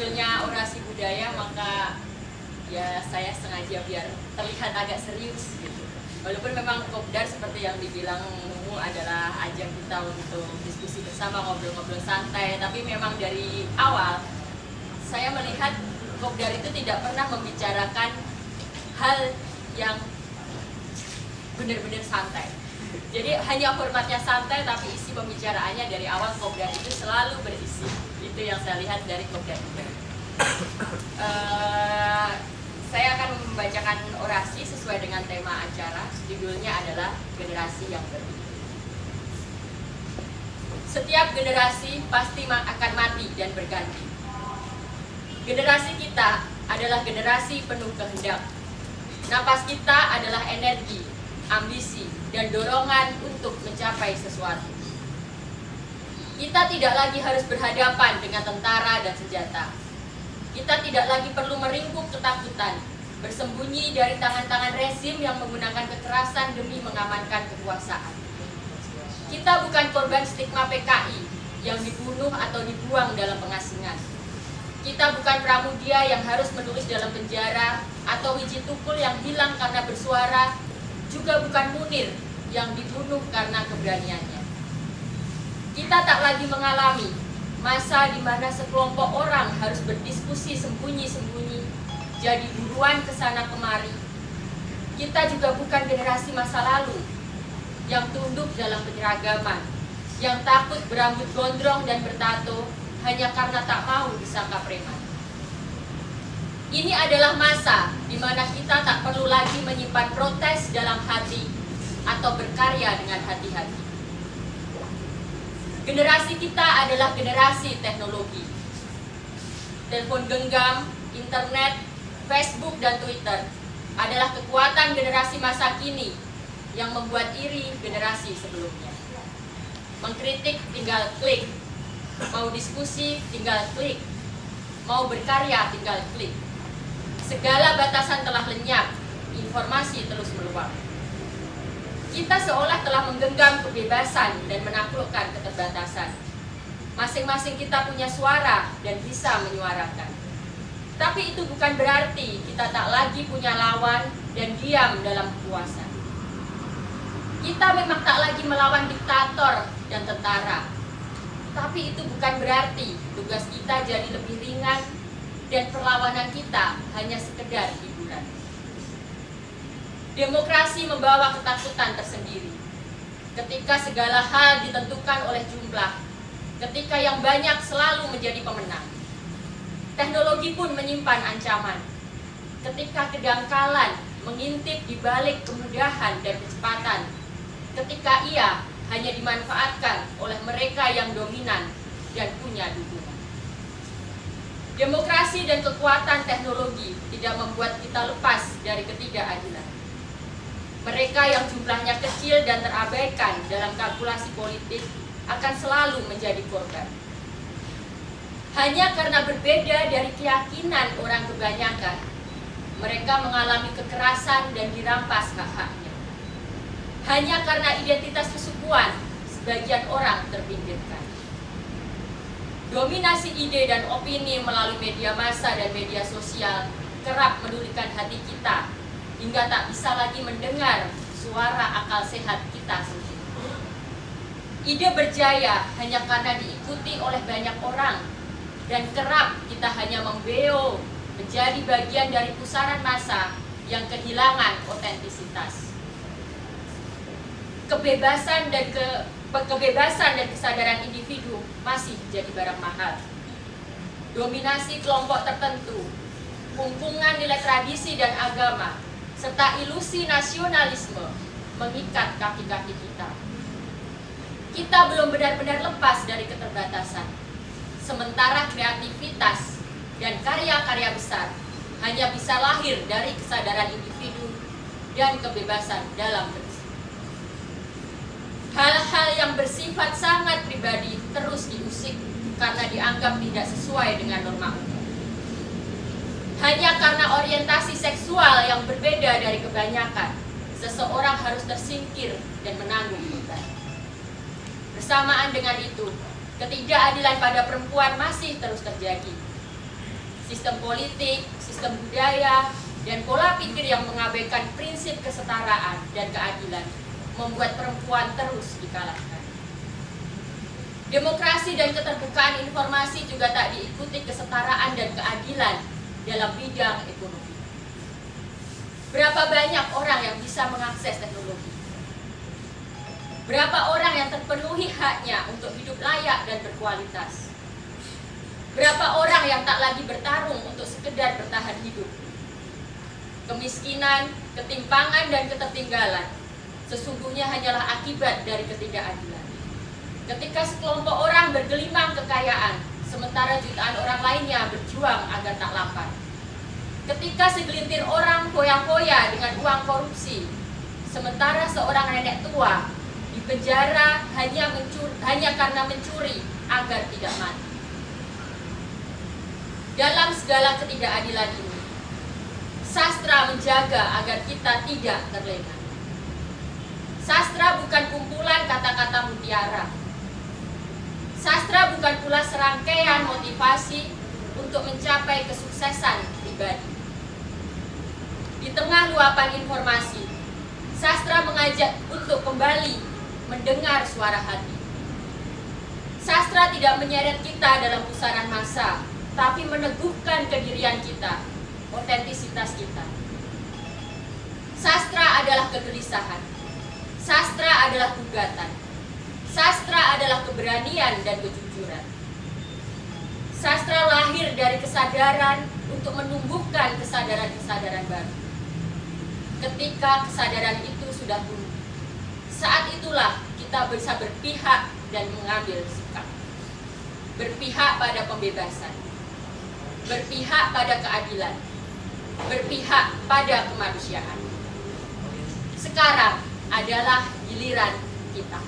judulnya orasi budaya, maka ya saya sengaja biar terlihat agak serius gitu. Walaupun memang Kopdar seperti yang dibilang Mumu adalah ajang kita untuk diskusi bersama, ngobrol-ngobrol santai, tapi memang dari awal saya melihat Kopdar itu tidak pernah membicarakan hal yang benar-benar santai. Jadi hanya formatnya santai, tapi isi pembicaraannya dari awal Kopdar itu selalu berisi. Itu yang saya lihat dari Kopdar. Saya akan membacakan orasi sesuai dengan tema acara. Judulnya adalah Generasi yang Berbeda. Setiap generasi pasti akan mati dan berganti. Generasi kita adalah generasi penuh kehendak. Napas kita adalah energi, ambisi, dan dorongan untuk mencapai sesuatu. Kita tidak lagi harus berhadapan dengan tentara dan senjata. Kita tidak lagi perlu meringkuk ketakutan, bersembunyi dari tangan-tangan rezim yang menggunakan kekerasan demi mengamankan kekuasaan. Kita bukan korban stigma PKI yang dibunuh atau dibuang dalam pengasingan. Kita bukan pramudia yang harus menulis dalam penjara atau Wiji Tukul yang hilang karena bersuara, juga bukan Munir yang dibunuh karena keberaniannya. Kita tak lagi mengalami masa di mana sekelompok orang harus berdiskusi sembunyi-sembunyi, jadi buruan kesana kemari. Kita juga bukan generasi masa lalu yang tunduk dalam penyeragaman, yang takut berambut gondrong dan bertato hanya karena tak mau disangka preman. Ini adalah masa di mana kita tak perlu lagi menyimpan protes dalam hati atau berkarya dengan hati-hati. Generasi kita adalah generasi teknologi. Telepon genggam, internet, Facebook, dan Twitter adalah kekuatan generasi masa kini yang membuat iri generasi sebelumnya. Mengkritik tinggal klik, mau diskusi tinggal klik, mau berkarya tinggal klik. Segala batasan telah lenyap, informasi terus meluap. Kita seolah telah menggenggam kebebasan dan menaklukkan keterbatasan. Masing-masing kita punya suara dan bisa menyuarakan. Tapi itu bukan berarti kita tak lagi punya lawan dan diam dalam kekuasaan. Kita memang tak lagi melawan diktator dan tentara. Tapi itu bukan berarti tugas kita jadi lebih ringan dan perlawanan kita hanya sekedar hiburan. Demokrasi membawa ketakutan tersendiri. Ketika segala hal ditentukan oleh jumlah, ketika yang banyak selalu menjadi pemenang. Teknologi pun menyimpan ancaman. Ketika kedangkalan mengintip di balik kemudahan dan kecepatan, ketika ia hanya dimanfaatkan oleh mereka yang dominan dan punya dukungan. Demokrasi dan kekuatan teknologi tidak membuat kita lepas dari ketidakadilan. Mereka yang jumlahnya kecil dan terabaikan dalam kalkulasi politik akan selalu menjadi korban. Hanya karena berbeda dari keyakinan orang kebanyakan, mereka mengalami kekerasan dan dirampas hak-haknya. Hanya karena identitas kesukuan, sebagian orang terpinggirkan. Dominasi ide dan opini melalui media massa dan media sosial kerap menulikan hati kita, hingga tak bisa lagi mendengar suara akal sehat kita sendiri. Ide berjaya hanya karena diikuti oleh banyak orang, dan kerap kita hanya membeo menjadi bagian dari pusaran massa yang kehilangan otentisitas. Kebebasan dan kesadaran individu masih jadi barang mahal. Dominasi kelompok tertentu, pungkungan nilai tradisi dan agama, serta ilusi nasionalisme mengikat kaki-kaki kita. Kita belum benar-benar lepas dari keterbatasan. Sementara kreativitas dan karya-karya besar hanya bisa lahir dari kesadaran individu dan kebebasan dalam berpikir. Hal-hal yang bersifat sangat pribadi terus diusik karena dianggap tidak sesuai dengan norma umum. Hanya karena orientasi seksual yang berbeda dari kebanyakan, seseorang harus tersingkir dan menanggung beban. Bersamaan dengan itu, ketidakadilan pada perempuan masih terus terjadi. sistem politik, sistem budaya, dan pola pikir yang mengabaikan prinsip kesetaraan dan keadilan membuat perempuan terus dikalahkan. Demokrasi dan keterbukaan informasi juga tak diikuti kesetaraan dan keadilan dalam bidang ekonomi. Berapa banyak orang yang bisa mengakses teknologi? Berapa orang yang terpenuhi haknya untuk hidup layak dan berkualitas? Berapa orang yang tak lagi bertarung untuk sekedar bertahan hidup? Kemiskinan, ketimpangan, dan ketertinggalan sesungguhnya hanyalah akibat dari ketidakadilan. Ketika sekelompok orang bergelimang kekayaan, sementara jutaan orang lainnya berjuang agar tak lapar. Ketika segelintir orang foya-foya dengan uang korupsi, sementara seorang nenek tua dipenjara hanya karena mencuri agar tidak mati. Dalam segala ketidakadilan ini, sastra menjaga agar kita tidak terlena. Sastra bukan kumpulan kata-kata mutiara. Sastra bukan pula serangkaian motivasi untuk mencapai kesuksesan pribadi. Di tengah luapan informasi, sastra mengajak untuk kembali mendengar suara hati. Sastra tidak menyeret kita dalam pusaran massa, tapi meneguhkan kedirian kita, otentisitas kita. Sastra adalah kegelisahan. Sastra adalah gugatan. Sastra adalah keberanian dan kejujuran. Sastra lahir dari kesadaran untuk menumbuhkan kesadaran-kesadaran baru. Ketika kesadaran itu sudah tumbuh, saat itulah kita bisa berpihak dan mengambil sikap. Berpihak pada pembebasan, berpihak pada keadilan, berpihak pada kemanusiaan. Sekarang adalah giliran kita.